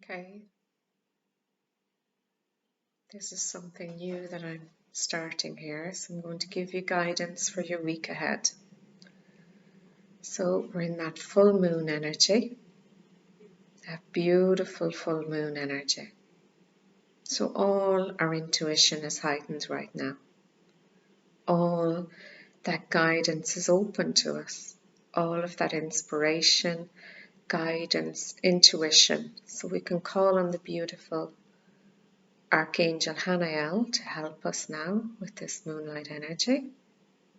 Okay, this is something new that I'm starting here, so I'm going to give you guidance for your week ahead. So we're in that full moon energy, that beautiful full moon energy. So all our intuition is heightened right now. All that guidance is open to us. All of that inspiration, guidance, intuition. So we can call on the beautiful Archangel Hanael to help us now with this moonlight energy,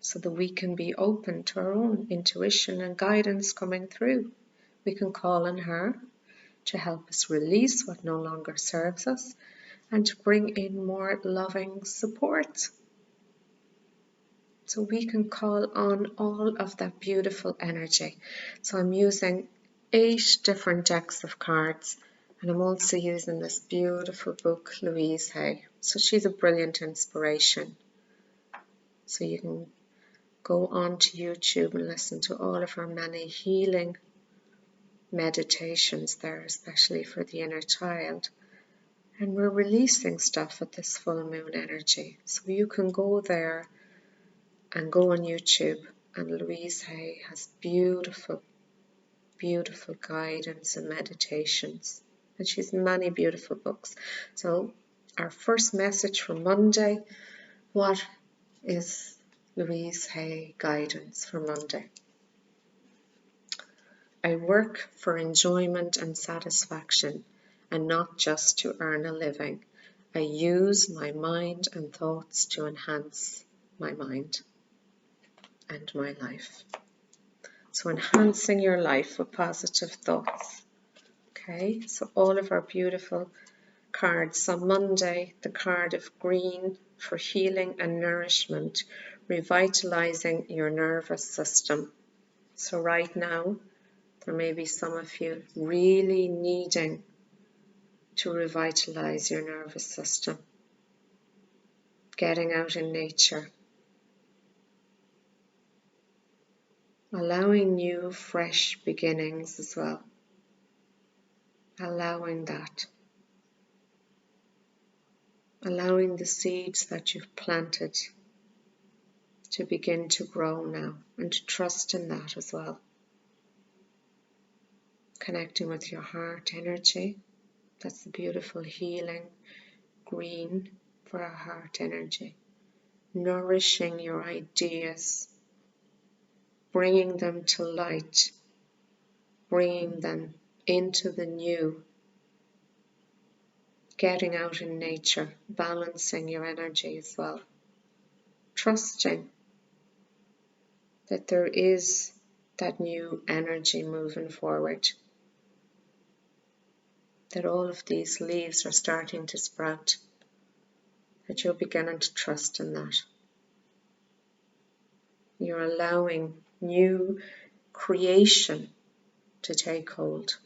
so that we can be open to our own intuition and guidance coming through. We can call on her to help us release what no longer serves us and to bring in more loving support. So we can call on all of that beautiful energy. So I'm using 8 different decks of cards, and I'm also using this beautiful book, Louise Hay. So she's a brilliant inspiration. So you can go onto YouTube and listen to all of her many healing meditations there, especially for the inner child. And we're releasing stuff at this full moon energy. So you can go there and go on YouTube, and Louise Hay has beautiful, beautiful guidance and meditations. And she's many beautiful books. So our first message for Monday, what is Louise Hay guidance for Monday? I work for enjoyment and satisfaction, and not just to earn a living. I use my mind and thoughts to enhance my mind and my life. So enhancing your life with positive thoughts. Okay, so all of our beautiful cards. So Monday, the card of green for healing and nourishment, revitalizing your nervous system. So right now, there may be some of you really needing to revitalize your nervous system. Getting out in nature. Allowing new, fresh beginnings as well. Allowing that. Allowing the seeds that you've planted to begin to grow now, and to trust in that as well. Connecting with your heart energy. That's the beautiful healing green for our heart energy. Nourishing your ideas. Bringing them to light. Bringing them into the new. Getting out in nature. Balancing your energy as well. Trusting that there is that new energy moving forward. That all of these leaves are starting to sprout. That you're beginning to trust in that. You're allowing new creation to take hold.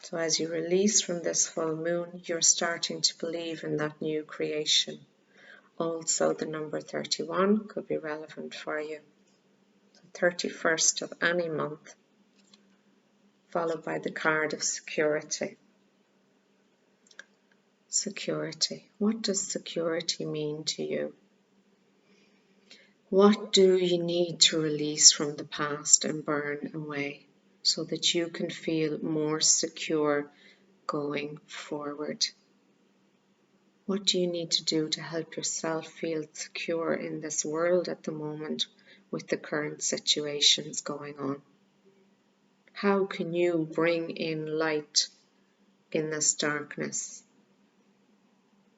So as you release from this full moon, you're starting to believe in that new creation. Also, the number 31 could be relevant for you. The 31st of any month, followed by the card of security. Security. What does security mean to you? What do you need to release from the past and burn away so that you can feel more secure going forward? What do you need to do to help yourself feel secure in this world at the moment with the current situations going on? How can you bring in light in this darkness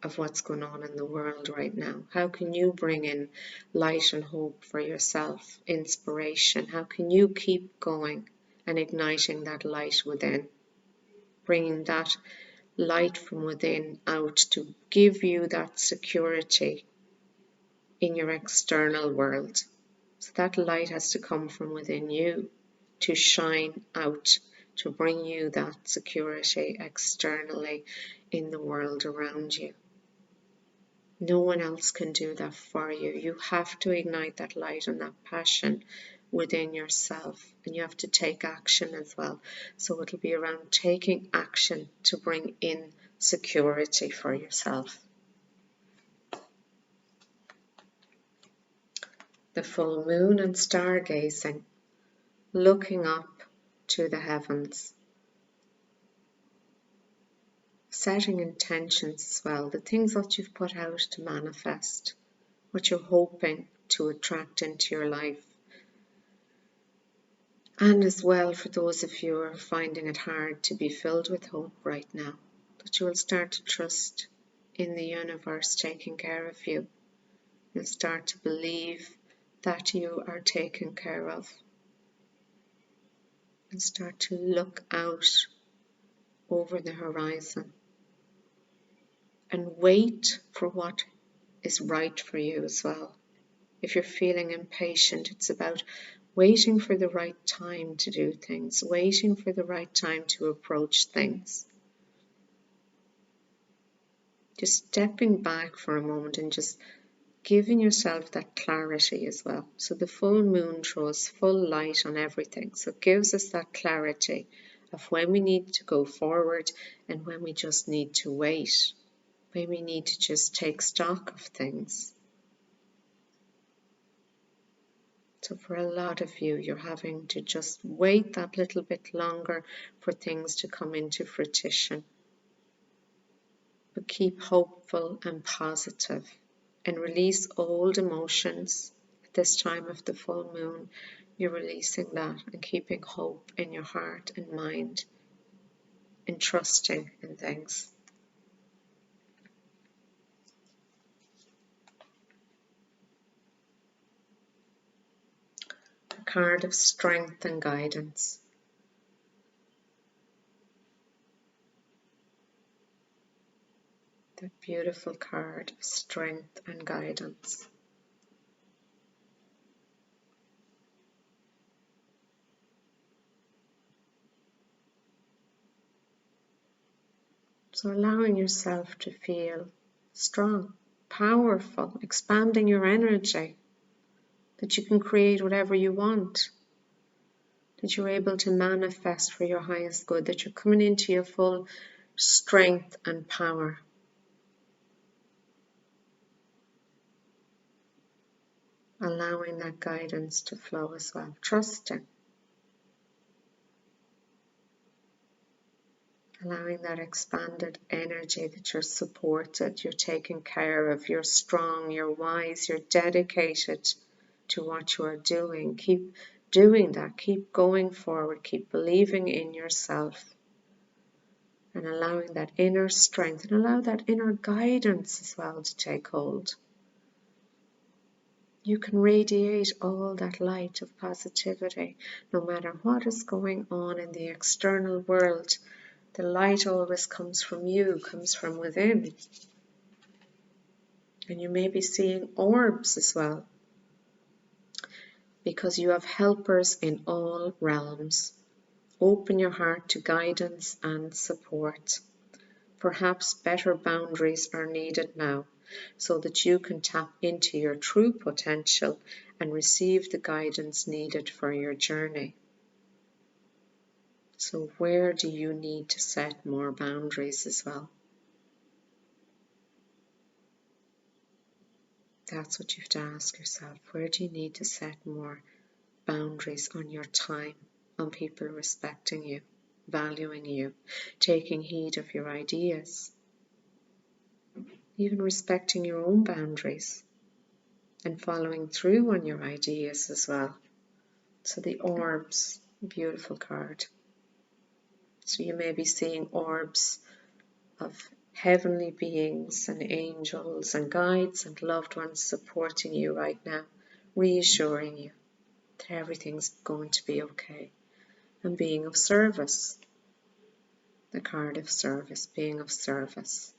of what's going on in the world right now? How can you bring in light and hope for yourself, inspiration? How can you keep going and igniting that light within, bringing that light from within out to give you that security in your external world? So that light has to come from within you to shine out, to bring you that security externally in the world around you. No one else can do that for you. You have to ignite that light and that passion within yourself, and you have to take action as well. So it'll be around taking action to bring in security for yourself. The full moon and stargazing, looking up to the heavens, setting intentions as well, the things that you've put out to manifest, what you're hoping to attract into your life. And as well, for those of you who are finding it hard to be filled with hope right now, that you will start to trust in the universe taking care of you. You'll start to believe that you are taken care of, and start to look out over the horizon and wait for what is right for you as well. If you're feeling impatient, it's about waiting for the right time to do things, waiting for the right time to approach things. Just stepping back for a moment and just giving yourself that clarity as well. So the full moon throws full light on everything. So it gives us that clarity of when we need to go forward and when we just need to wait, when we need to just take stock of things. So for a lot of you, you're having to just wait that little bit longer for things to come into fruition. But keep hopeful and positive and release old emotions. At this time of the full moon, you're releasing that and keeping hope in your heart and mind and trusting in things. A card of strength and guidance. The beautiful card of strength and guidance. So allowing yourself to feel strong, powerful, expanding your energy, that you can create whatever you want, that you're able to manifest for your highest good, that you're coming into your full strength and power. Allowing that guidance to flow as well, trusting. Allowing that expanded energy that you're supported, you're taken care of, you're strong, you're wise, you're dedicated to what you are doing. Keep doing that, keep going forward, keep believing in yourself and allowing that inner strength and allow that inner guidance as well to take hold. You can radiate all that light of positivity no matter what is going on in the external world. The light always comes from you, comes from within. And you may be seeing orbs as well, because you have helpers in all realms. Open your heart to guidance and support. Perhaps better boundaries are needed now, so that you can tap into your true potential and receive the guidance needed for your journey. So where do you need to set more boundaries as well? That's what you have to ask yourself. Where do you need to set more boundaries on your time, on people respecting you, valuing you, taking heed of your ideas, even respecting your own boundaries and following through on your ideas as well. So the orbs, beautiful card. So you may be seeing orbs of heavenly beings and angels and guides and loved ones supporting you right now, reassuring you that everything's going to be okay, and being of service. The card of service, being of service.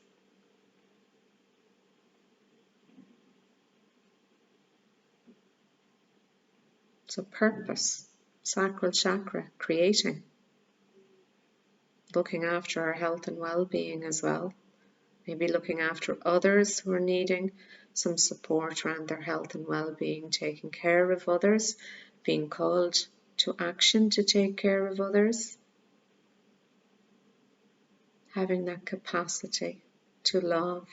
So purpose, sacral chakra, creating, looking after our health and well-being as well. Maybe looking after others who are needing some support around their health and well-being, taking care of others, being called to action to take care of others, having that capacity to love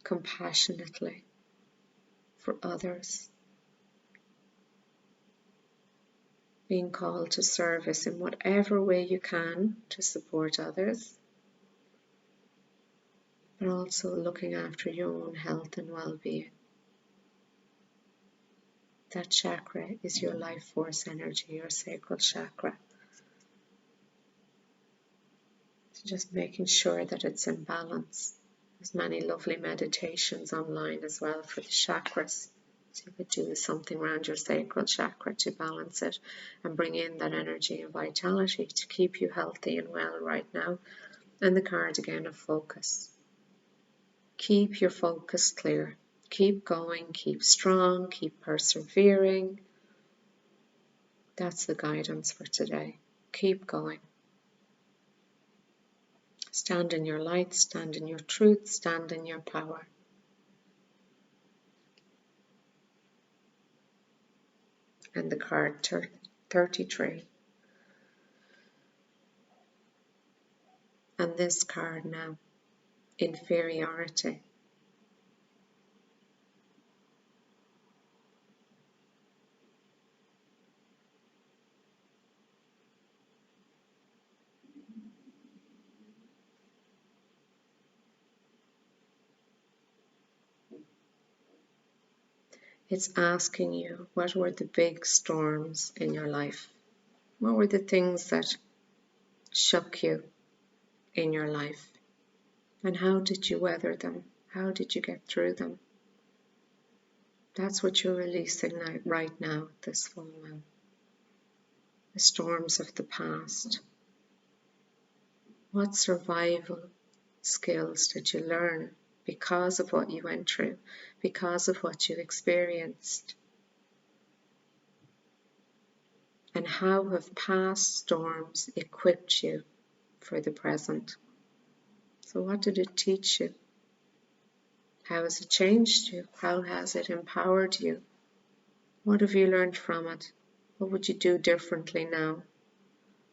compassionately for others, being called to service in whatever way you can to support others, but also looking after your own health and well-being. That chakra is your life force energy, your sacral chakra. So just making sure that it's in balance. There's many lovely meditations online as well for the chakras. So you could do something around your sacral chakra to balance it and bring in that energy and vitality to keep you healthy and well right now. And the card again of focus. Keep your focus clear. Keep going, keep strong, keep persevering. That's the guidance for today. Keep going. Stand in your light, stand in your truth, stand in your power. And the card 33. And this card now, inferiority. It's asking you, what were the big storms in your life? What were the things that shook you in your life? And how did you weather them? How did you get through them? That's what you're releasing right now, this full moon. The storms of the past. What survival skills did you learn because of what you went through, because of what you experienced? And how have past storms equipped you for the present? So what did it teach you? How has it changed you? How has it empowered you? What have you learned from it? What would you do differently now?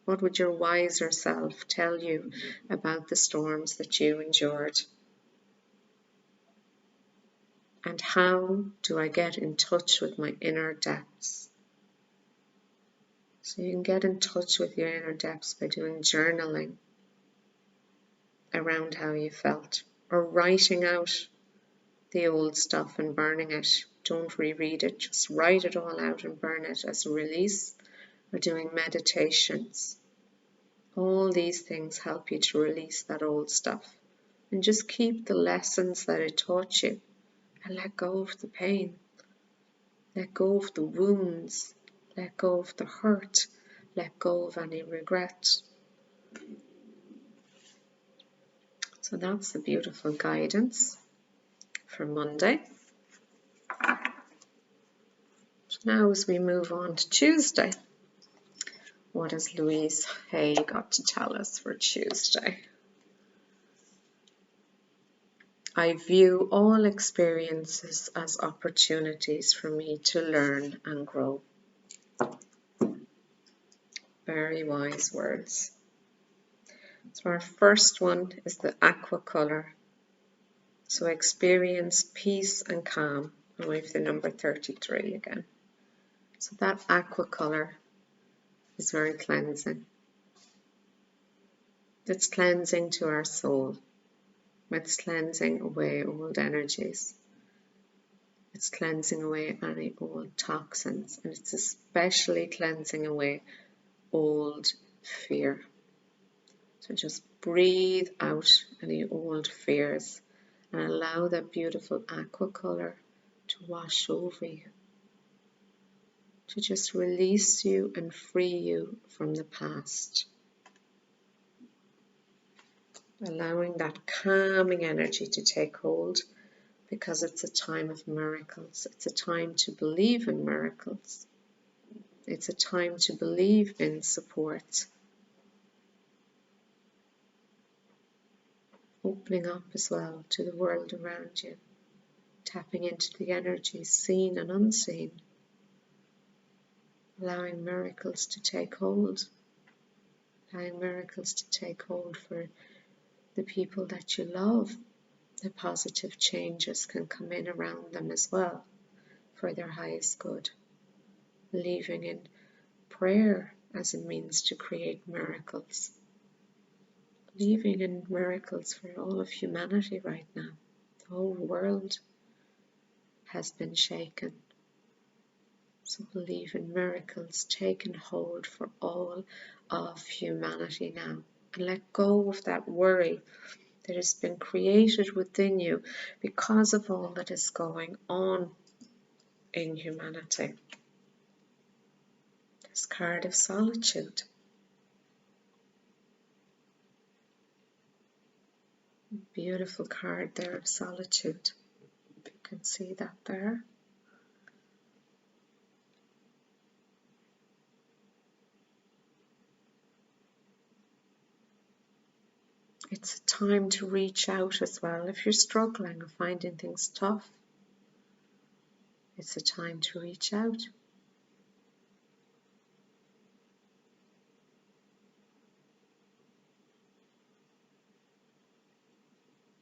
What would your wiser self tell you about the storms that you endured? And how do I get in touch with my inner depths? So you can get in touch with your inner depths by doing journaling around how you felt, or writing out the old stuff and burning it. Don't reread it, just write it all out and burn it as a release, or doing meditations. All these things help you to release that old stuff and just keep the lessons that it taught you and let go of the pain, let go of the wounds, let go of the hurt, let go of any regret. So that's the beautiful guidance for Monday. So now as we move on to Tuesday, what has Louise Hay got to tell us for Tuesday? I view all experiences as opportunities for me to learn and grow. Very wise words. So our first one is the aqua colour. So experience peace and calm. And we have the number 33 again. So that aqua colour is very cleansing. It's cleansing to our soul. It's cleansing away old energies. It's cleansing away any old toxins. And it's especially cleansing away old fear. So just breathe out any old fears and allow that beautiful aqua colour to wash over you, to just release you and free you from the past. Allowing that calming energy to take hold, because it's a time of miracles. It's a time to believe in miracles. It's a time to believe in support. Opening up as well to the world around you. Tapping into the energies seen and unseen. allowing miracles to take hold, allowing miracles to take hold for the people that you love. The positive changes can come in around them as well for their highest good. Believing in prayer as a means to create miracles. Believing in miracles for all of humanity right now. The whole world has been shaken. So believe in miracles taking hold for all of humanity now. And let go of that worry that has been created within you because of all that is going on in humanity. This card of solitude. Beautiful card there of solitude. You can see that there. It's a time to reach out as well. If you're struggling or finding things tough, it's a time to reach out.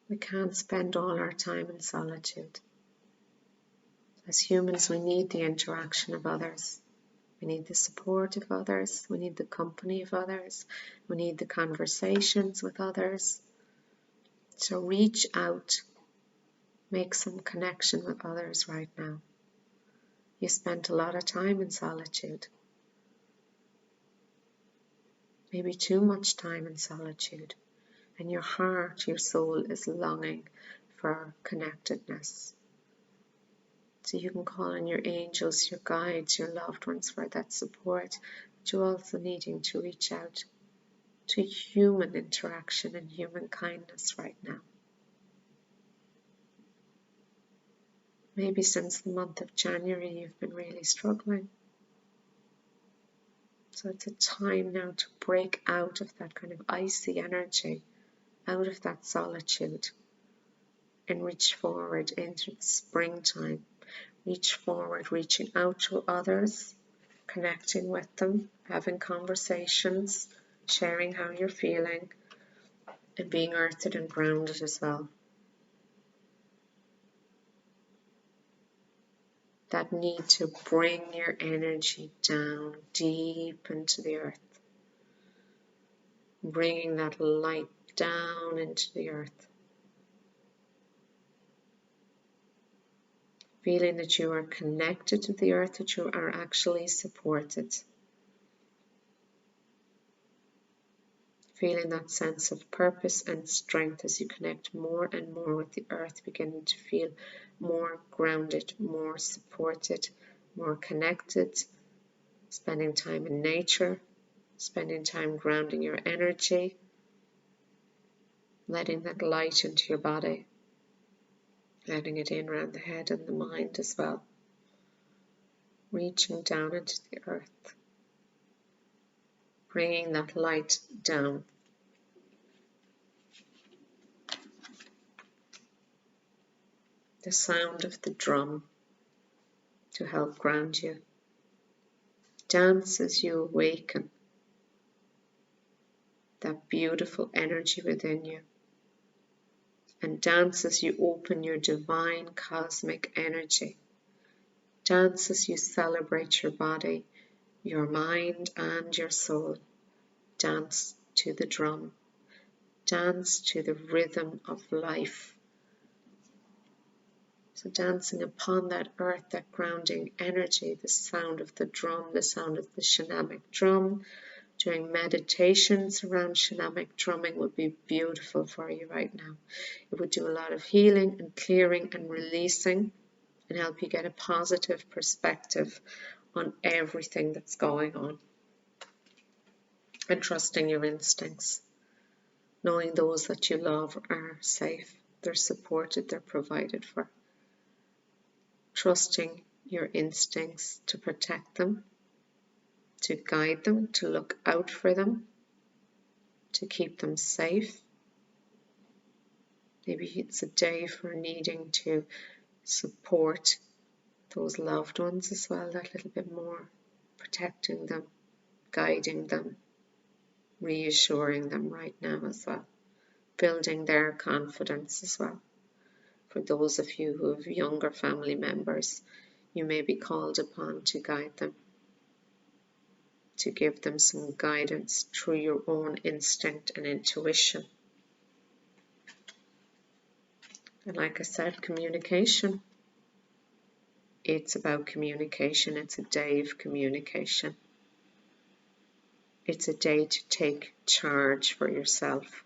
We can't spend all our time in solitude. As humans, we need the interaction of others. We need the support of others. We need the company of others. We need the conversations with others. So reach out. Make some connection with others right now. You spent a lot of time in solitude. Maybe too much time in solitude. And your heart, your soul is longing for connectedness. So you can call on your angels, your guides, your loved ones for that support. But you're also needing to reach out to human interaction and human kindness right now. Maybe since the month of January you've been really struggling. So it's a time now to break out of that kind of icy energy, out of that solitude, and reach forward into the springtime. Reach forward, reaching out to others, connecting with them, having conversations, sharing how you're feeling, and being earthed and grounded as well. That need to bring your energy down deep into the earth. Bringing that light down into the earth. Feeling that you are connected to the earth, that you are actually supported. Feeling that sense of purpose and strength as you connect more and more with the earth, beginning to feel more grounded, more supported, more connected, spending time in nature, spending time grounding your energy, letting that light into your body, letting it in around the head and the mind as well, reaching down into the earth, bringing that light down. The sound of the drum to help ground you. Dance as you awaken that beautiful energy within you. And dance as you open your divine cosmic energy. Dance as you celebrate your body, your mind and your soul. Dance to the drum. Dance to the rhythm of life. So dancing upon that earth, that grounding energy, the sound of the drum, the sound of the shamanic drum. Doing meditations around shamanic drumming would be beautiful for you right now. It would do a lot of healing and clearing and releasing and help you get a positive perspective on everything that's going on. And trusting your instincts. Knowing those that you love are safe, they're supported, they're provided for. Trusting your instincts to protect them, to guide them, to look out for them, to keep them safe. Maybe it's a day for needing to support those loved ones as well, that little bit more. protecting them, guiding them, reassuring them right now as well, building their confidence as well. For those of you who have younger family members, you may be called upon to guide them, to give them some guidance through your own instinct and intuition. And like I said, communication. It's about communication. It's a day of communication. It's a day to take charge for yourself.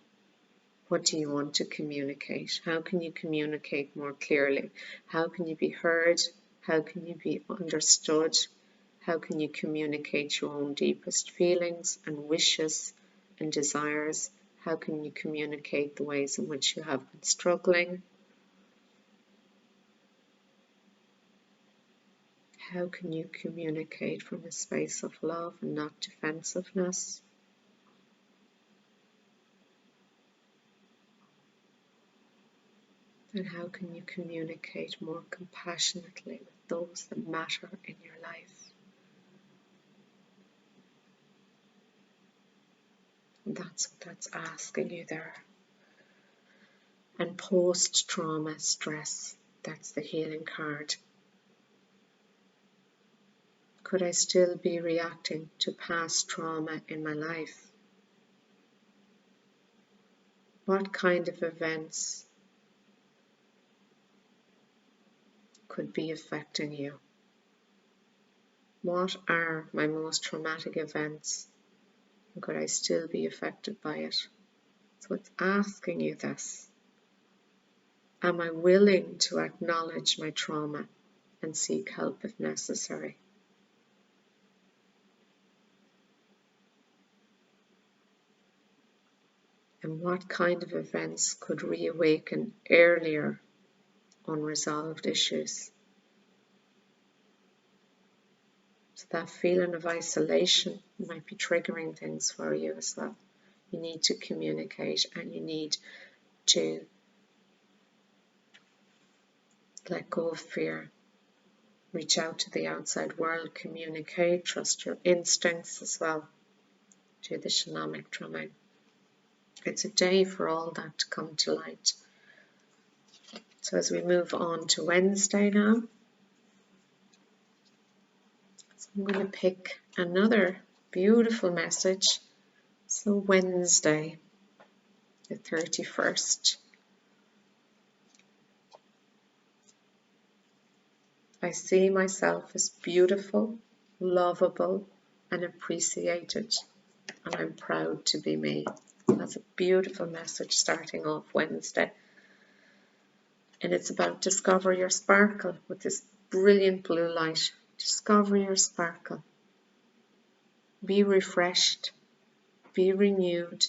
What do you want to communicate? How can you communicate more clearly? How can you be heard? How can you be understood? How can you communicate your own deepest feelings and wishes and desires? How can you communicate the ways in which you have been struggling? How can you communicate from a space of love and not defensiveness? And how can you communicate more compassionately with those that matter in your life? And that's what that's asking you there. And post-trauma stress, that's the healing card. Could I still be reacting to past trauma in my life? What kind of events could be affecting you? What are my most traumatic events? And could I still be affected by it? So it's asking you this. Am I willing to acknowledge my trauma and seek help if necessary? And what kind of events could reawaken earlier unresolved issues? So that feeling of isolation might be triggering things for you as well. You need to communicate and you need to let go of fear. Reach out to the outside world, communicate, trust your instincts as well. Do the shamanic drumming. It's a day for all that to come to light. So as we move on to Wednesday now, so I'm going to pick another beautiful message. So Wednesday, the 31st. I see myself as beautiful, lovable, and appreciated, and I'm proud to be me. That's a beautiful message starting off Wednesday. And it's about discover your sparkle with this brilliant blue light. Discover your sparkle. Be refreshed. Be renewed.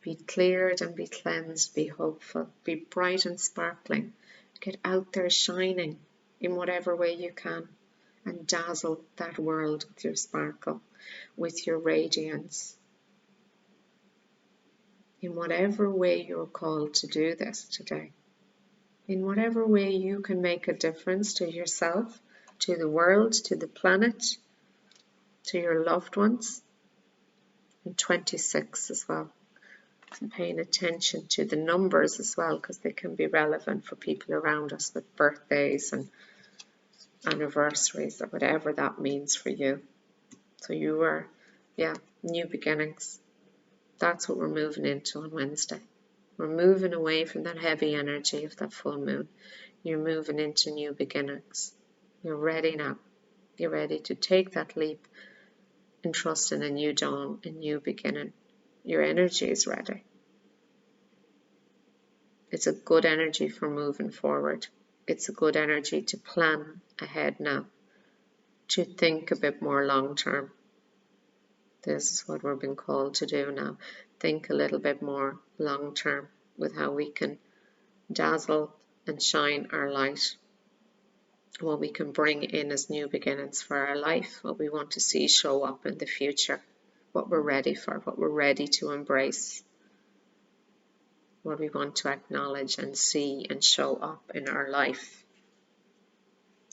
Be cleared and be cleansed. Be hopeful. Be bright and sparkling. Get out there shining in whatever way you can and dazzle that world with your sparkle, with your radiance. In whatever way you're called to do this today. In whatever way you can make a difference to yourself, to the world, to the planet, to your loved ones. And 26 as well. And paying attention to the numbers as well, because they can be relevant for people around us with birthdays and anniversaries or whatever that means for you. So you are, new beginnings. That's what we're moving into on Wednesday. We're moving away from that heavy energy of that full moon. You're moving into new beginnings. You're ready now. You're ready to take that leap and trust in a new dawn, a new beginning. Your energy is ready. It's a good energy for moving forward. It's a good energy to plan ahead now, to think a bit more long term. This is what we're being called to do now. Think a little bit more long term with how we can dazzle and shine our light. What we can bring in as new beginnings for our life, what we want to see show up in the future, what we're ready for, what we're ready to embrace, what we want to acknowledge and see and show up in our life.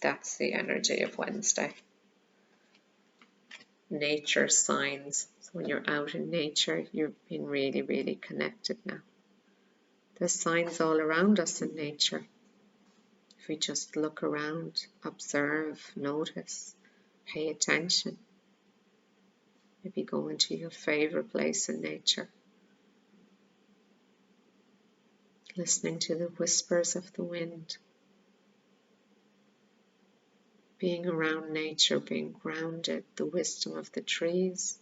That's the energy of Wednesday. nature signs. So when you're out in nature, you're being really, really connected now. There's signs all around us in nature. If we just look around, observe, notice, pay attention, maybe go into your favorite place in nature, listening to the whispers of the wind, being around nature, being grounded, the wisdom of the trees,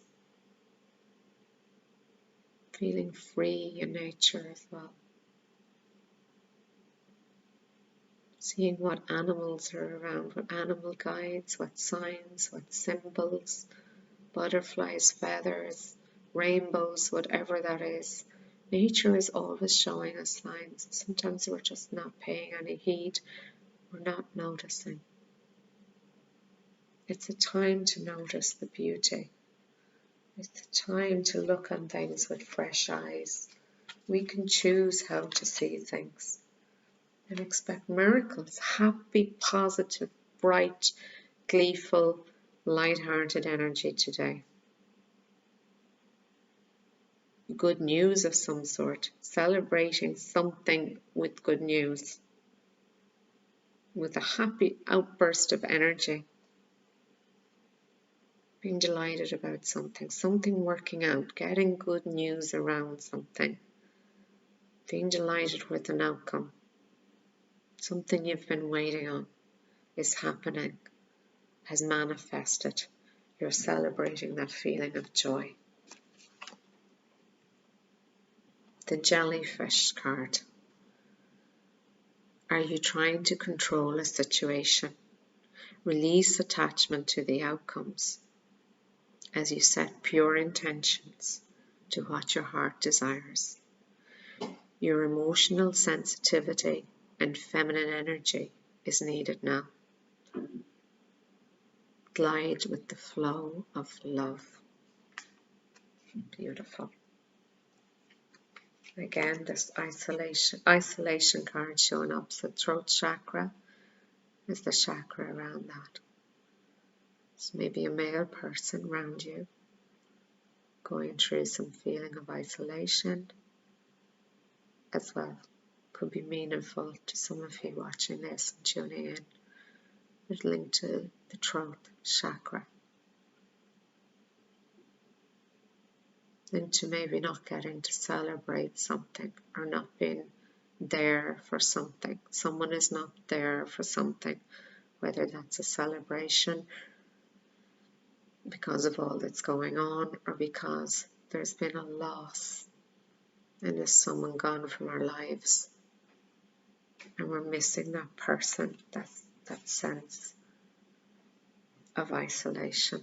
feeling free in nature as well. Seeing what animals are around, what animal guides, what signs, what symbols, butterflies, feathers, rainbows, whatever that is. Nature is always showing us signs. Sometimes we're just not paying any heed, we're not noticing. It's a time to notice the beauty. It's a time to look on things with fresh eyes. We can choose how to see things and expect miracles. Happy, positive, bright, gleeful, light-hearted energy today. Good news of some sort, celebrating something with good news, with a happy outburst of energy, being delighted about something working out, getting good news around something, being delighted with an outcome, something you've been waiting on is happening, has manifested. You're celebrating that feeling of joy. The jellyfish card. Are you trying to control a situation? Release attachment to the outcomes as you set pure intentions to what your heart desires. Your emotional sensitivity and feminine energy is needed now. Glide with the flow of love. Beautiful. Again, this isolation card showing up. So throat chakra is the chakra around that. So maybe a male person around you going through some feeling of isolation as well. Could be meaningful to some of you watching this and tuning in. It's linked to the throat chakra. Into maybe not getting to celebrate something or not being there for something. Someone is not there for something, whether that's a celebration because of all that's going on or because there's been a loss and there's someone gone from our lives and we're missing that person, that sense of isolation,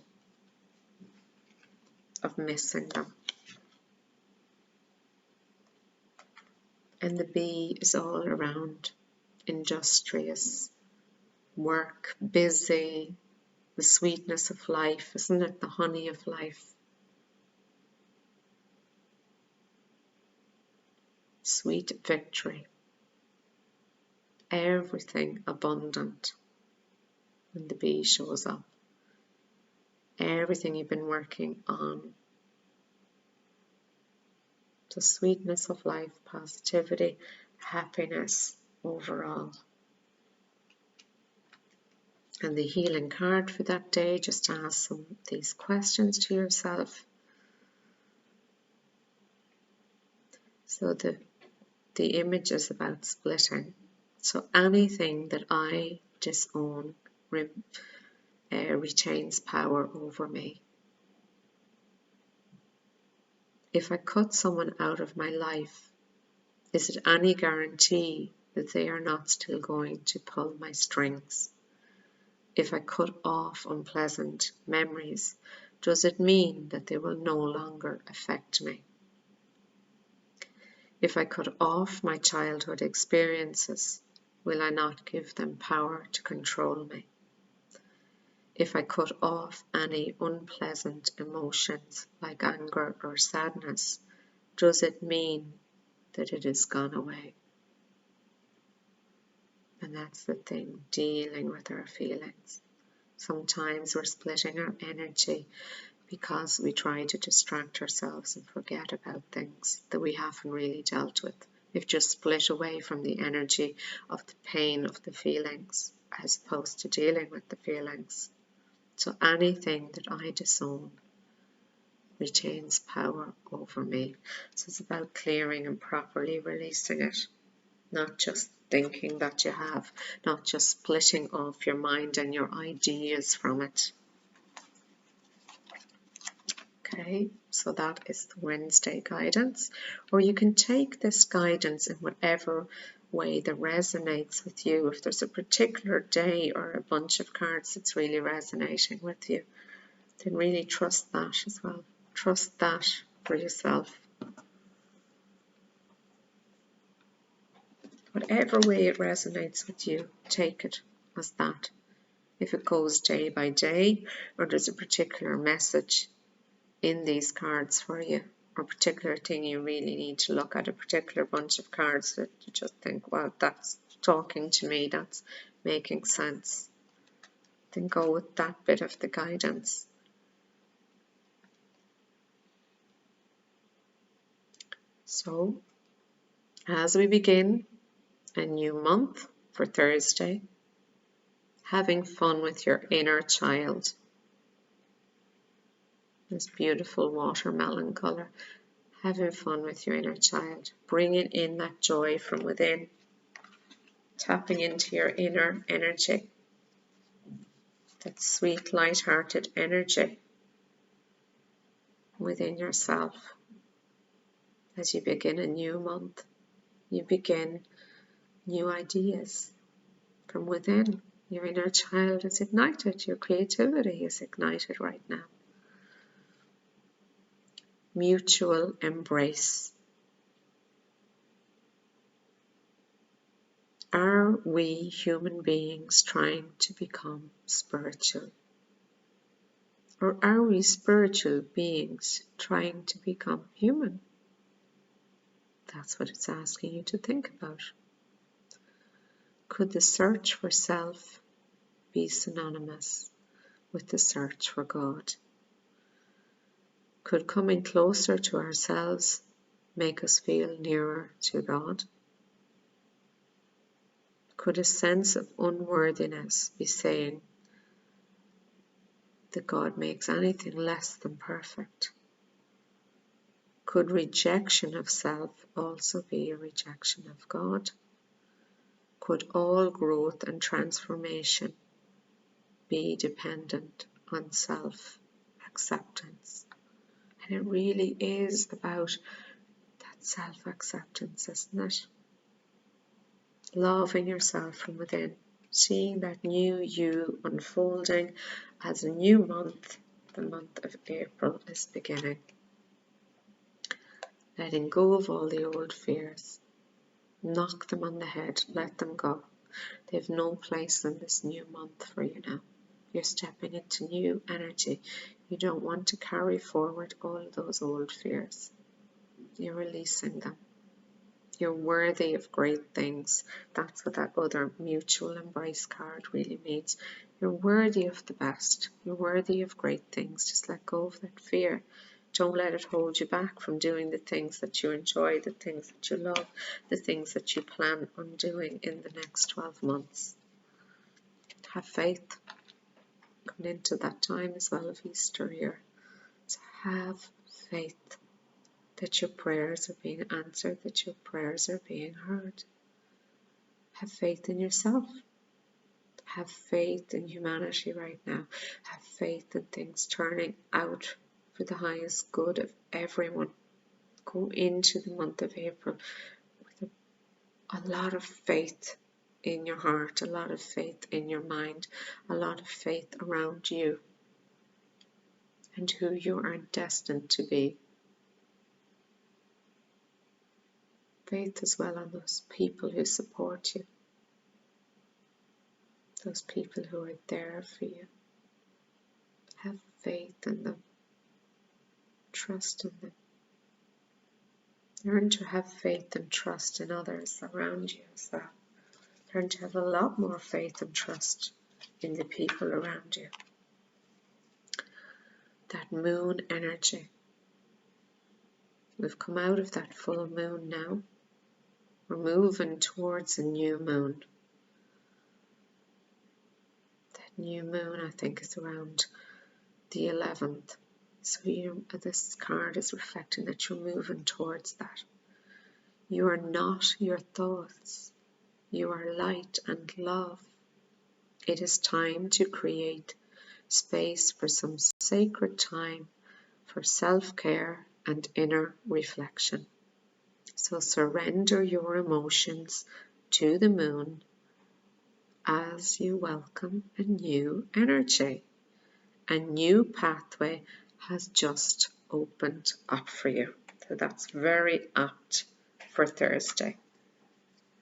of missing them. And the bee is all around, industrious, work, busy, the sweetness of life, isn't it? The honey of life. Sweet victory. Everything abundant when the bee shows up. Everything you've been working on. The sweetness of life, positivity, happiness overall. And the healing card for that day, just ask some of these questions to yourself. So the image is about splitting. So anything that I disown retains power over me. If I cut someone out of my life, is it any guarantee that they are not still going to pull my strings? If I cut off unpleasant memories, does it mean that they will no longer affect me? If I cut off my childhood experiences, will I not give them power to control me? If I cut off any unpleasant emotions like anger or sadness, does it mean that it has gone away? And that's the thing, dealing with our feelings. Sometimes we're splitting our energy because we try to distract ourselves and forget about things that we haven't really dealt with. We've just split away from the energy of the pain of the feelings as opposed to dealing with the feelings. So anything that I disown retains power over me. So it's about clearing and properly releasing it, not just thinking that you have, not just splitting off your mind and your ideas from it. Okay, so that is the Wednesday guidance, or you can take this guidance in whatever way that resonates with you. If there's a particular day or a bunch of cards that's really resonating with you, then really trust that as well. Trust that for yourself. Whatever way it resonates with you, take it as that. If it goes day by day, or there's a particular message in these cards for you, or a particular thing you really need to look at, a particular bunch of cards that you just think, well, that's talking to me, that's making sense, then go with that bit of the guidance. So, as we begin a new month for Thursday, having fun with your inner child. This beautiful watermelon color. Having fun with your inner child. Bringing in that joy from within. Tapping into your inner energy. That sweet, light-hearted energy within yourself. As you begin a new month, you begin new ideas from within. Your inner child is ignited. Your creativity is ignited right now. Mutual embrace. Are we human beings trying to become spiritual? Or are we spiritual beings trying to become human? That's what it's asking you to think about. Could the search for self be synonymous with the search for God? Could coming closer to ourselves make us feel nearer to God? Could a sense of unworthiness be saying that God makes anything less than perfect? Could rejection of self also be a rejection of God? Could all growth and transformation be dependent on self-acceptance? And it really is about that self-acceptance, isn't it? Loving yourself from within, seeing that new you unfolding as a new month, the month of April, is beginning. Letting go of all the old fears. Knock them on the head, let them go. They have no place in this new month for you now. You're stepping into new energy. You don't want to carry forward all of those old fears. You're releasing them. You're worthy of great things. That's what that other mutual embrace card really means. You're worthy of the best. You're worthy of great things. Just let go of that fear. Don't let it hold you back from doing the things that you enjoy, the things that you love, the things that you plan on doing in the next 12 months. Have faith. Coming into that time as well of Easter here. So have faith that your prayers are being answered, that your prayers are being heard. Have faith in yourself. Have faith in humanity right now. Have faith in things turning out for the highest good of everyone. Go into the month of April with a lot of faith in your heart, a lot of faith in your mind, a lot of faith around you and who you are destined to be. Faith as well on those people who support you, those people who are there for you. Have faith in them. Trust in them. Learn to have faith and trust in others around you as well. Learn to have a lot more faith and trust in the people around you. that moon energy. We've come out of that full moon now. We're moving towards a new moon. That new moon, I think, is around the 11th. So this card is reflecting that you're moving towards that. You are not your thoughts. You are light and love. It is time to create space for some sacred time for self-care and inner reflection. So surrender your emotions to the moon as you welcome a new energy. A new pathway has just opened up for you. So that's very apt for Thursday.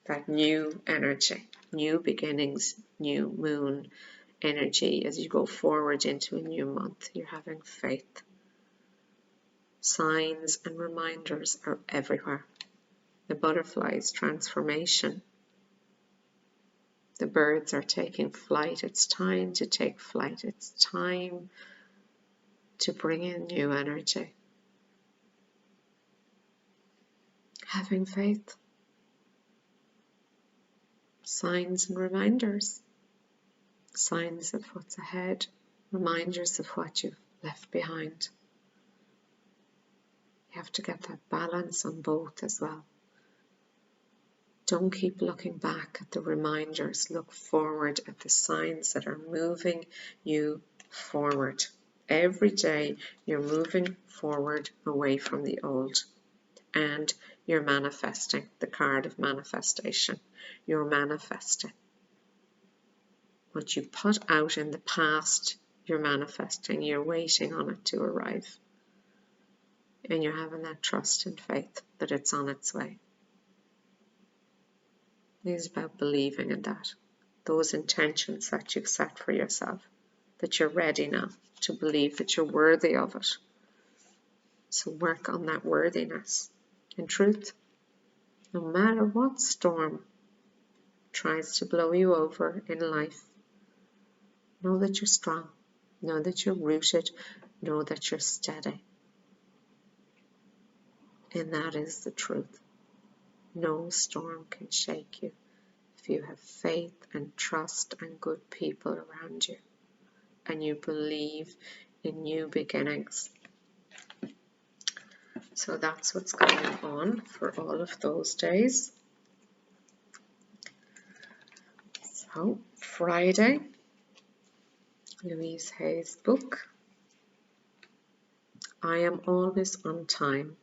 That new energy, new beginnings, new moon energy as you go forward into a new month. You're having faith. Signs and reminders are everywhere. The butterfly's transformation. The birds are taking flight. It's time to take flight. It's time to bring in new energy. Having faith. Signs and reminders. Signs of what's ahead. Reminders of what you've left behind. You have to get that balance on both as well. Don't keep looking back at the reminders. Look forward at the signs that are moving you forward. Every day you're moving forward away from the old. And you're manifesting, the card of manifestation. You're manifesting. What you put out in the past, you're manifesting. You're waiting on it to arrive. And you're having that trust and faith that it's on its way. It is about believing in that. Those intentions that you've set for yourself. That you're ready now to believe that you're worthy of it. So work on that worthiness. In truth, no matter what storm tries to blow you over in life, know that you're strong. Know that you're rooted. Know that you're steady. And that is the truth. No storm can shake you if you have faith and trust and good people around you and you believe in new beginnings. So that's what's going on for all of those days. So Friday, Louise Hay's book, I Am Always on Time,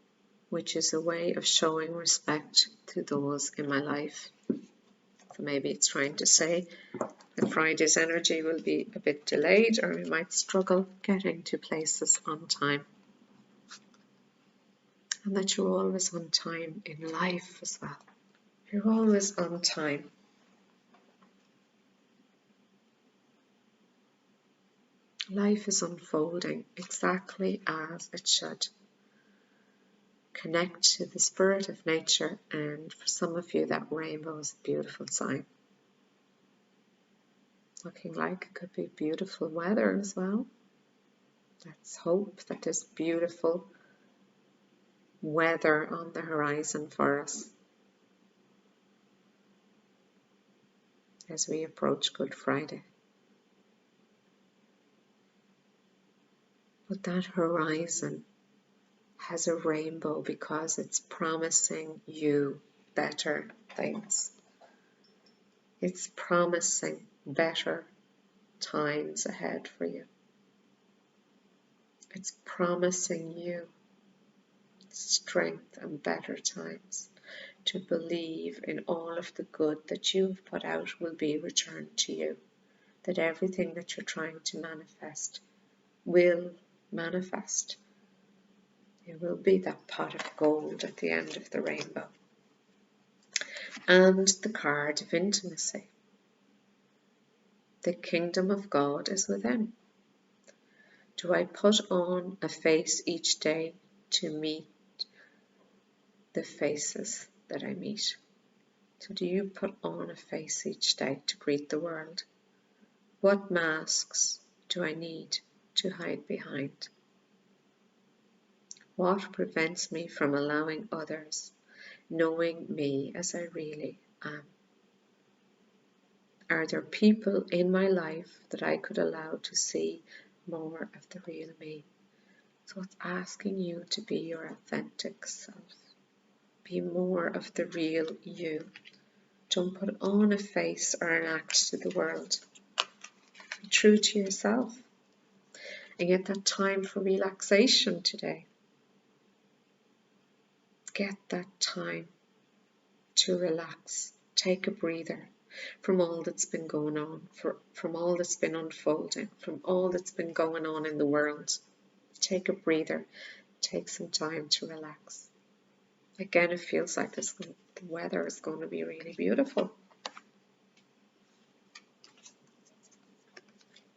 which is a way of showing respect to those in my life. So maybe it's trying to say that Friday's energy will be a bit delayed, or we might struggle getting to places on time. And that you're always on time in life as well. You're always on time. Life is unfolding exactly as it should. Connect to the spirit of nature, and for some of you that rainbow is a beautiful sign. Looking like it could be beautiful weather as well. Let's hope that there's beautiful weather on the horizon for us as we approach Good Friday. But that horizon has a rainbow because it's promising you better things. It's promising better times ahead for you. It's promising you strength and better times to believe in all of the good that you've put out will be returned to you. That everything that you're trying to manifest will manifest. It will be that pot of gold at the end of the rainbow. And the card of intimacy. The kingdom of God is within. Do I put on a face each day to meet the faces that I meet? So do you put on a face each day to greet the world? What masks do I need to hide behind? What prevents me from allowing others knowing me as I really am? Are there people in my life that I could allow to see more of the real me? So it's asking you to be your authentic self. Be more of the real you. Don't put on a face or an act to the world. Be true to yourself. And get that time for relaxation today. Get that time to relax. Take a breather from all that's been going on, from all that's been unfolding, from all that's been going on in the world. Take a breather. Take some time to relax. Again, it feels like the weather is going to be really beautiful.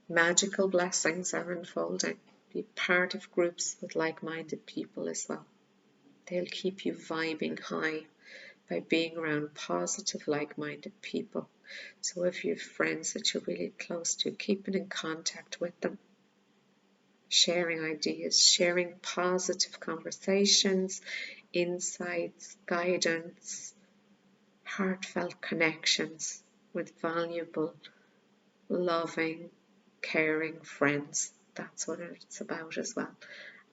Magical blessings are unfolding. Be part of groups with like-minded people as well. They'll keep you vibing high by being around positive, like-minded people. So if you have friends that you're really close to, keeping in contact with them. Sharing ideas, sharing positive conversations, insights, guidance, heartfelt connections with valuable, loving, caring friends. That's what it's about as well.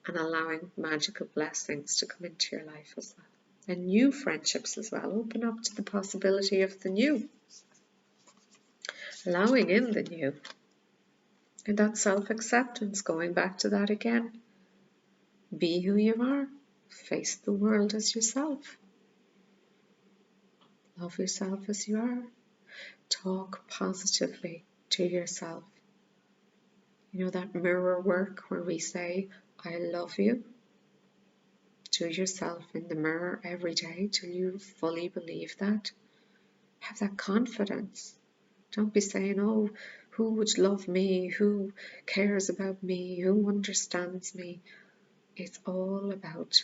And allowing magical blessings to come into your life as well. And new friendships as well. Open up to the possibility of the new. Allowing in the new. And that self-acceptance, going back to that again. Be who you are. Face the world as yourself. Love yourself as you are. Talk positively to yourself. You know, that mirror work where we say, I love you, to yourself in the mirror every day till you fully believe that. Have that confidence. Don't be saying, oh, who would love me? Who cares about me? Who understands me? It's all about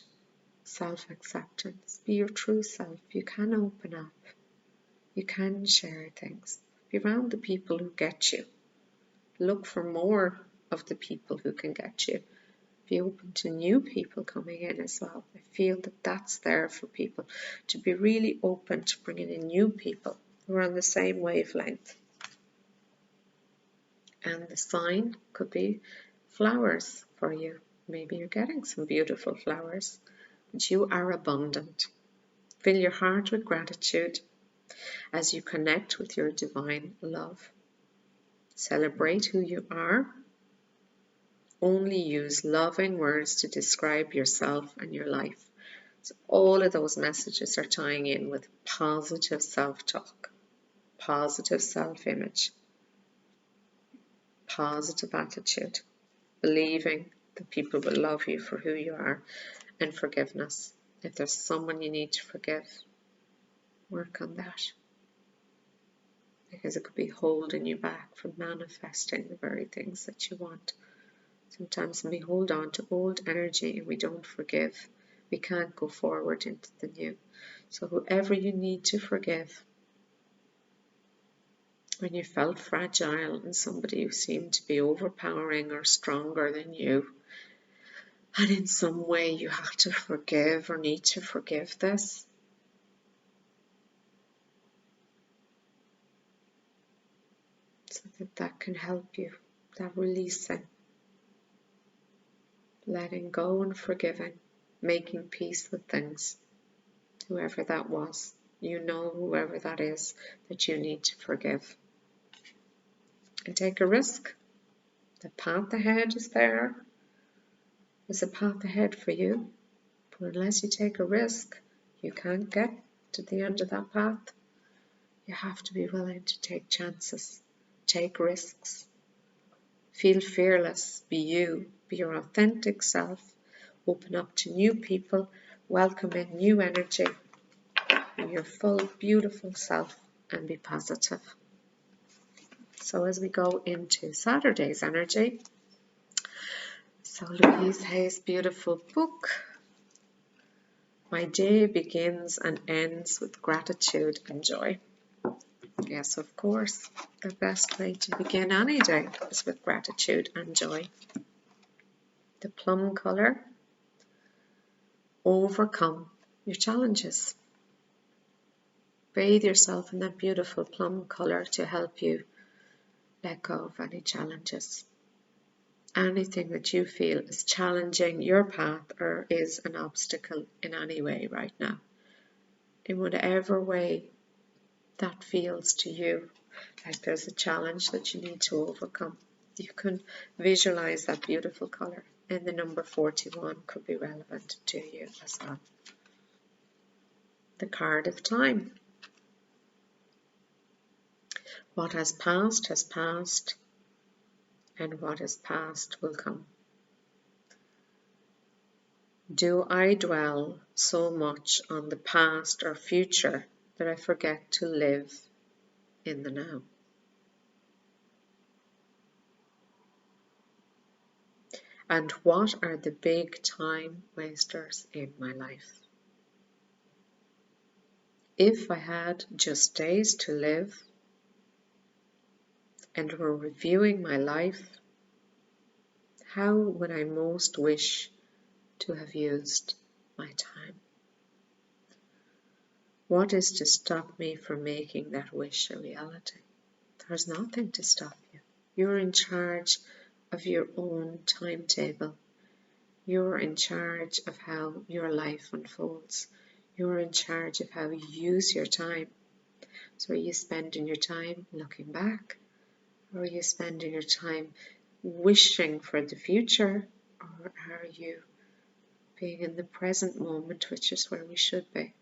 self-acceptance. Be your true self. You can open up. You can share things. Be around the people who get you. Look for more of the people who can get you. Be open to new people coming in as well. I feel that that's there for people to be really open to bringing in new people who are on the same wavelength. And the sign could be flowers for you. Maybe you're getting some beautiful flowers, but you are abundant. Fill your heart with gratitude as you connect with your divine love. Celebrate who you are. Only use loving words to describe yourself and your life. So all of those messages are tying in with positive self-talk, positive self-image, positive attitude, believing that people will love you for who you are, and forgiveness. If there's someone you need to forgive, work on that. Because it could be holding you back from manifesting the very things that you want. Sometimes when we hold on to old energy and we don't forgive, we can't go forward into the new. So whoever you need to forgive, when you felt fragile and somebody who seemed to be overpowering or stronger than you, and in some way you have to forgive or need to forgive this, so that can help you, that releasing, letting go and forgiving, making peace with things, whoever that was. You know, whoever that is that you need to forgive. And take a risk. The path ahead is there. There's a path ahead for you. But unless you take a risk, you can't get to the end of that path. You have to be willing to take chances, take risks. Feel fearless. Be you. Be your authentic self. Open up to new people. Welcome in new energy. Be your full, beautiful self and be positive. So as we go into Saturday's energy, so Louise Hay's beautiful book, My Day Begins and Ends with Gratitude and Joy. Yes, of course, the best way to begin any day is with gratitude and joy. The plum color overcome your challenges. Bathe yourself in that beautiful plum colour to help you let go of any challenges. Anything that you feel is challenging your path or is an obstacle in any way right now, in whatever way that feels to you like there's a challenge that you need to overcome. You can visualize that beautiful color, and the number 41 could be relevant to you as well. The card of time. What has passed, and what is past will come. Do I dwell so much on the past or future that I forget to live in the now? And what are the big time wasters in my life? If I had just days to live and were reviewing my life, how would I most wish to have used my time? What is to stop me from making that wish a reality? There's nothing to stop you. You're in charge of your own timetable. You're in charge of how your life unfolds. You're in charge of how you use your time. So are you spending your time looking back? Or are you spending your time wishing for the future? Or are you being in the present moment, which is where we should be?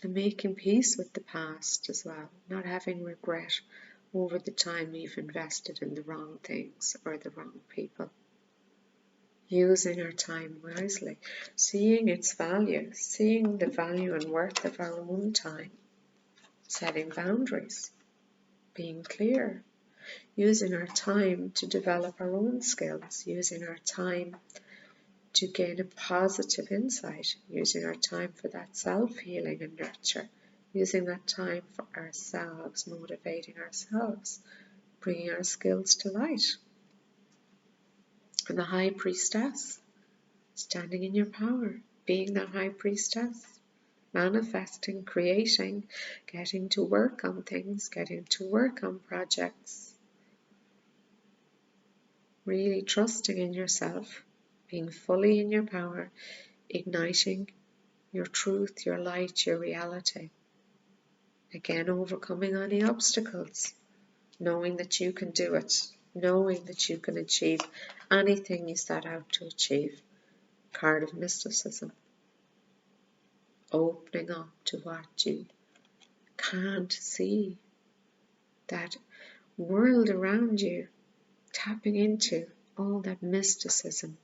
And making peace with the past as well, not having regret over the time we've invested in the wrong things or the wrong people. Using our time wisely, seeing its value, seeing the value and worth of our own time, setting boundaries, being clear, using our time to develop our own skills, using our time to gain a positive insight, using our time for that self-healing and nurture, using that time for ourselves, motivating ourselves, bringing our skills to light. And the High Priestess, standing in your power, being that High Priestess, manifesting, creating, getting to work on things, getting to work on projects, really trusting in yourself, being fully in your power, igniting your truth, your light, your reality. Again, overcoming any obstacles, knowing that you can do it, knowing that you can achieve anything you set out to achieve. Card of mysticism. Opening up to what you can't see, that world around you, tapping into all that mysticism,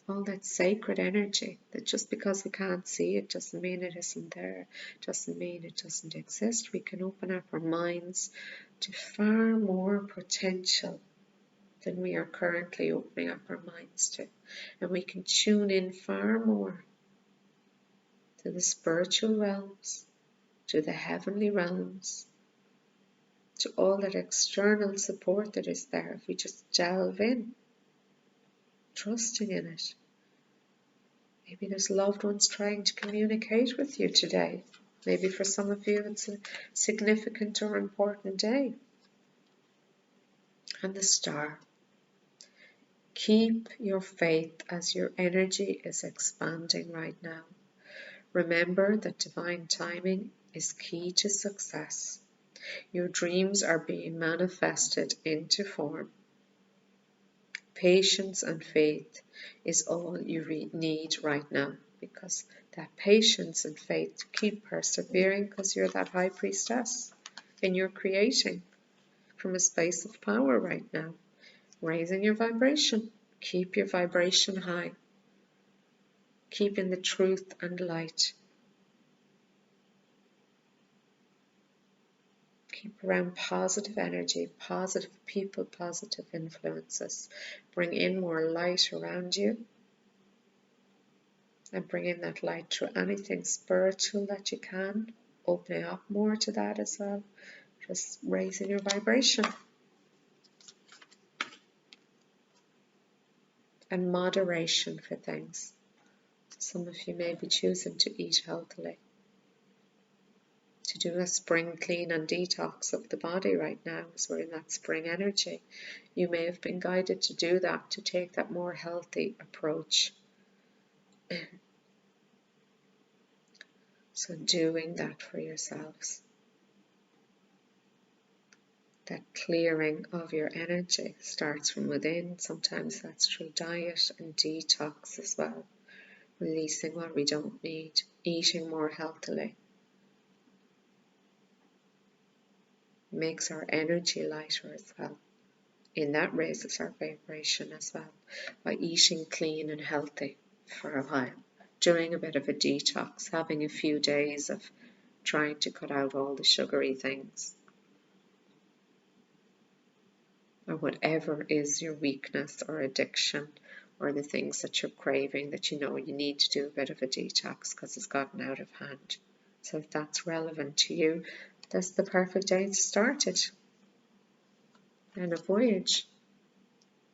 all that sacred energy, that just because we can't see it doesn't mean it isn't there, doesn't mean it doesn't exist. We can open up our minds to far more potential than we are currently opening up our minds to. And we can tune in far more to the spiritual realms, to the heavenly realms, to all that external support that is there if we just delve in, trusting in it. Maybe there's loved ones trying to communicate with you today. Maybe for some of you it's a significant or important day. And the Star. Keep your faith as your energy is expanding right now. Remember that divine timing is key to success. Your dreams are being manifested into form. Patience and faith is all you need right now, because that patience and faith to keep persevering, because you're that High Priestess and you're creating from a space of power right now, raising your vibration. Keep your vibration high, keeping the truth and light. Keep around positive energy, positive people, positive influences. Bring in more light around you. And bring in that light through anything spiritual that you can. Opening up more to that as well. Just raising your vibration. And moderation for things. Some of you may be choosing to eat healthily, to do a spring clean and detox of the body right now, as we're in that spring energy. You may have been guided to do that, to take that more healthy approach. So doing that for yourselves, that clearing of your energy starts from within. Sometimes that's through diet and detox as well, releasing what we don't need, eating more healthily. Makes our energy lighter as well. And that raises our vibration as well, by eating clean and healthy for a while, doing a bit of a detox, having a few days of trying to cut out all the sugary things, or whatever is your weakness or addiction, or the things that you're craving that you know you need to do a bit of a detox because it's gotten out of hand. So if that's relevant to you, that's the perfect day to start it. And a voyage.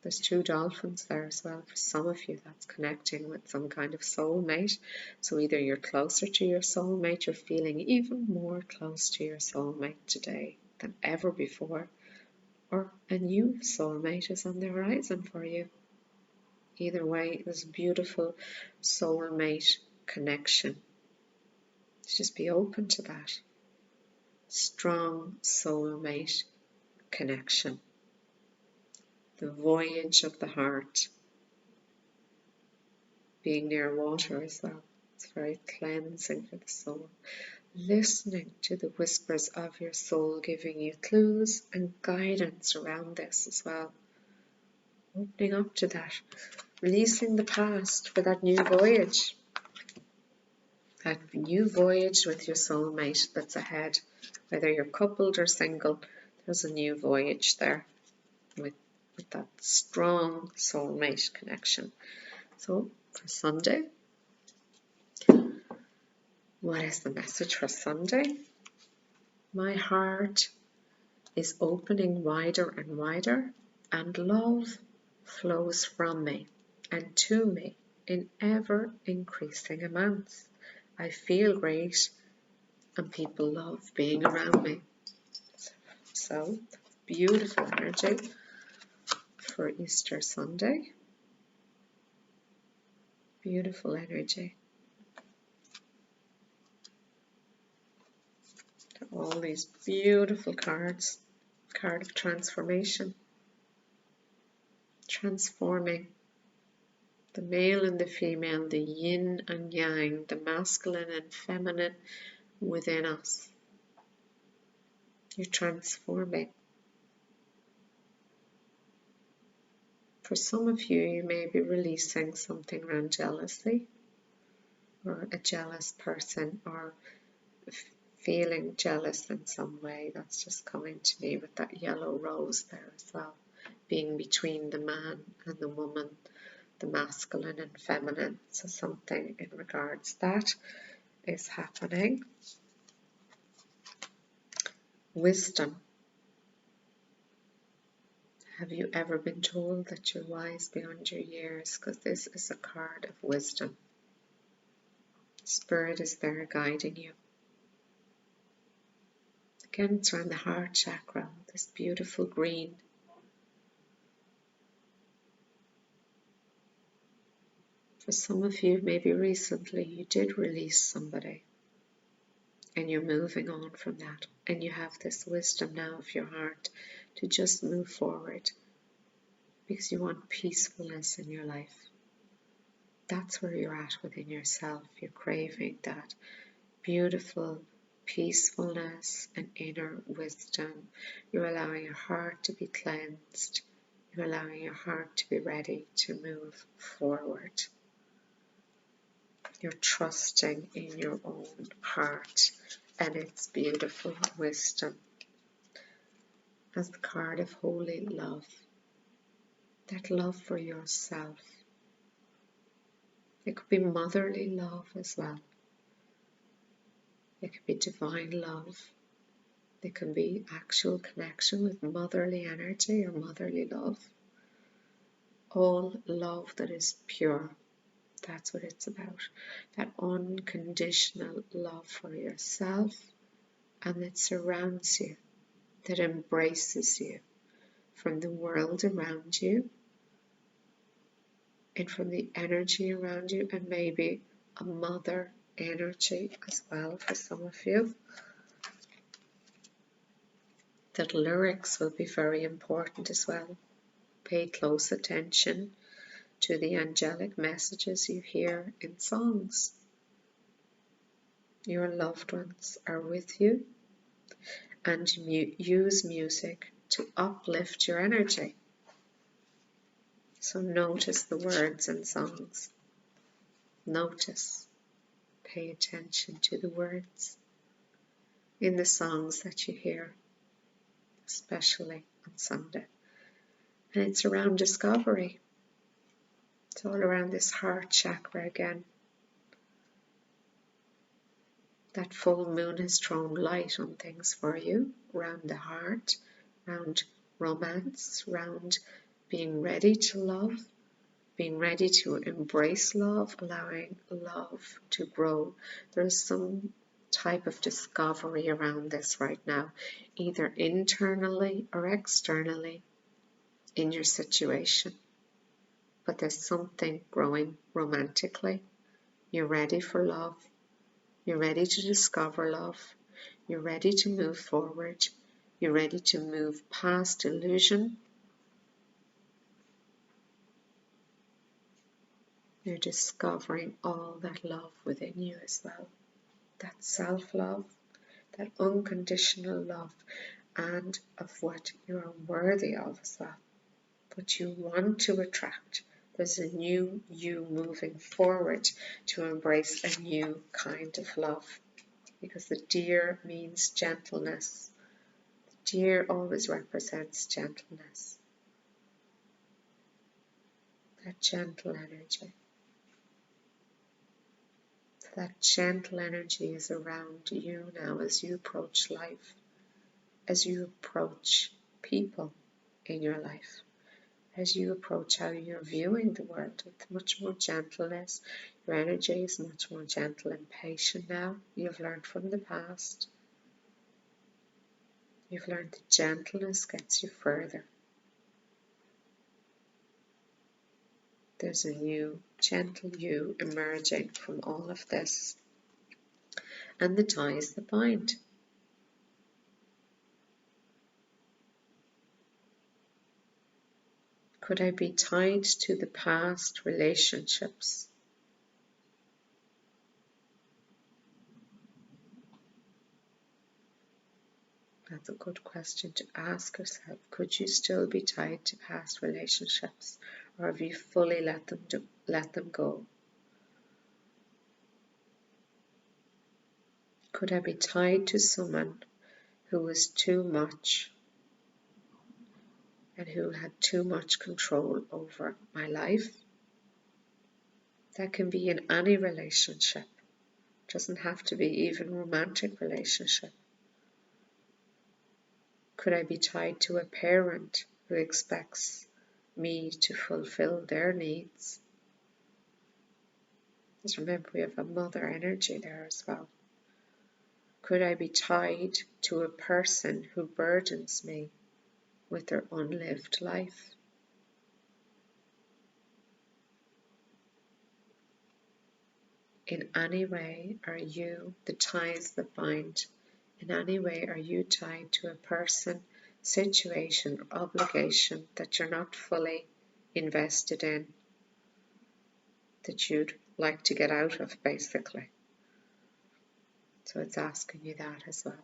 There's 2 dolphins there as well. For some of you, that's connecting with some kind of soulmate. So either you're closer to your soulmate, you're feeling even more close to your soulmate today than ever before, or a new soulmate is on the horizon for you. Either way, there's a beautiful soulmate connection. Just be open to that. Strong soulmate connection. The voyage of the heart. Being near water as well. It's very cleansing for the soul. Listening to the whispers of your soul, giving you clues and guidance around this as well. Opening up to that. Releasing the past for that new voyage. That new voyage with your soulmate that's ahead. Whether you're coupled or single, there's a new voyage there with that strong soulmate connection. So for Sunday, what is the message for Sunday? My heart is opening wider and wider, and love flows from me and to me in ever increasing amounts. I feel great and people love being around me. So, beautiful energy for Easter Sunday. Beautiful energy. All these beautiful cards. Card of transformation. Transforming the male and the female, the yin and yang, the masculine and feminine within us. You're transforming. For some of you, you may be releasing something around jealousy, or a jealous person, or feeling jealous in some way. That's just coming to me with that yellow rose there as well, being between the man and the woman, the masculine and feminine. So something in regards that is happening. Wisdom. Have you ever been told that you're wise beyond your years? Because this is a card of wisdom. Spirit is there guiding you. Again, it's around the heart chakra, this beautiful green. For some of you, maybe recently, you did release somebody. And you're moving on from that. And you have this wisdom now of your heart to just move forward. Because you want peacefulness in your life. That's where you're at within yourself. You're craving that beautiful peacefulness and inner wisdom. You're allowing your heart to be cleansed. You're allowing your heart to be ready to move forward. You're trusting in your own heart and its beautiful wisdom. As the card of holy love. That love for yourself. It could be motherly love as well. It could be divine love. It can be actual connection with motherly energy or motherly love. All love that is pure, That's what it's about. That unconditional love for yourself, and that surrounds you, that embraces you from the world around you and from the energy around you, and maybe a mother energy as well for some of you. That lyrics will be very important as well. Pay close attention to the angelic messages you hear in songs. Your loved ones are with you, and use music to uplift your energy. So notice the words in songs. Notice, pay attention to the words in the songs that you hear, especially on Sunday. And it's around discovery. It's all around this heart chakra again. That full moon has thrown light on things for you, around the heart, around romance, around being ready to love, being ready to embrace love, allowing love to grow. There's some type of discovery around this right now, either internally or externally in your situation. But there's something growing romantically. You're ready for love. You're ready to discover love. You're ready to move forward. You're ready to move past illusion. You're discovering all that love within you as well. That self-love, that unconditional love, and of what you're worthy of as well. What you want to attract. There's a new you moving forward to embrace a new kind of love. Because the deer means gentleness. The deer always represents gentleness. That gentle energy. That gentle energy is around you now as you approach life, as you approach people in your life, as you approach how you're viewing the world with much more gentleness. Your energy is much more gentle and patient now. You've learned from the past. You've learned that gentleness gets you further. There's a new, gentle you emerging from all of this. And the ties that bind. Could I be tied to the past relationships? That's a good question to ask yourself. Could you still be tied to past relationships, or have you fully let them go? Could I be tied to someone who was too much and who had too much control over my life? That can be in any relationship. It doesn't have to be even romantic relationship. Could I be tied to a parent who expects me to fulfill their needs? Just remember, we have a mother energy there as well. Could I be tied to a person who burdens me with their unlived life? In any way are you the ties that bind? In any way are you tied to a person, situation, or obligation that you're not fully invested in, that you'd like to get out of, basically? So it's asking you that as well,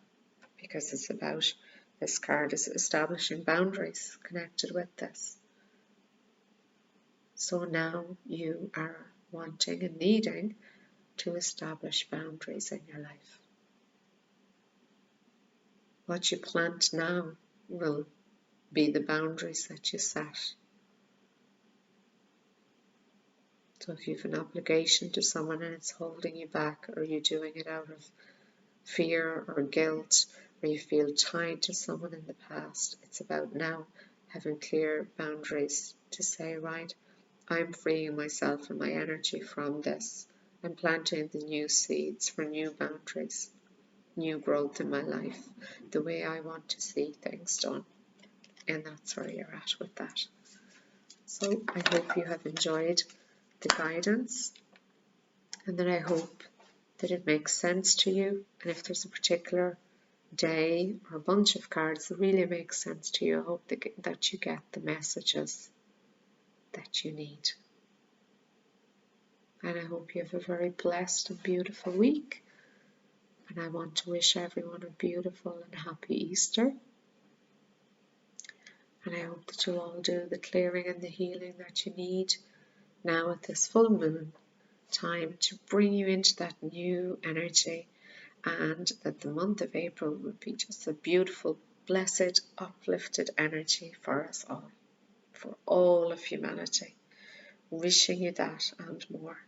because it's about, this card is establishing boundaries connected with this. So now you are wanting and needing to establish boundaries in your life. What you plant now will be the boundaries that you set. So if you have an obligation to someone and it's holding you back, or you're doing it out of fear or guilt, or you feel tied to someone in the past, it's about now having clear boundaries to say, right, I'm freeing myself and my energy from this. I'm planting the new seeds for new boundaries, new growth in my life, the way I want to see things done. And that's where you're at with that. So I hope you have enjoyed the guidance, and that I hope that it makes sense to you. And if there's a particular day or a bunch of cards that really make sense to you, I hope that you get the messages that you need. And I hope you have a very blessed and beautiful week. And I want to wish everyone a beautiful and happy Easter. And I hope that you'll all do the clearing and the healing that you need now at this full moon time to bring you into that new energy, and that the month of April will be just a beautiful, blessed, uplifted energy for us all, for all of humanity. Wishing you that and more.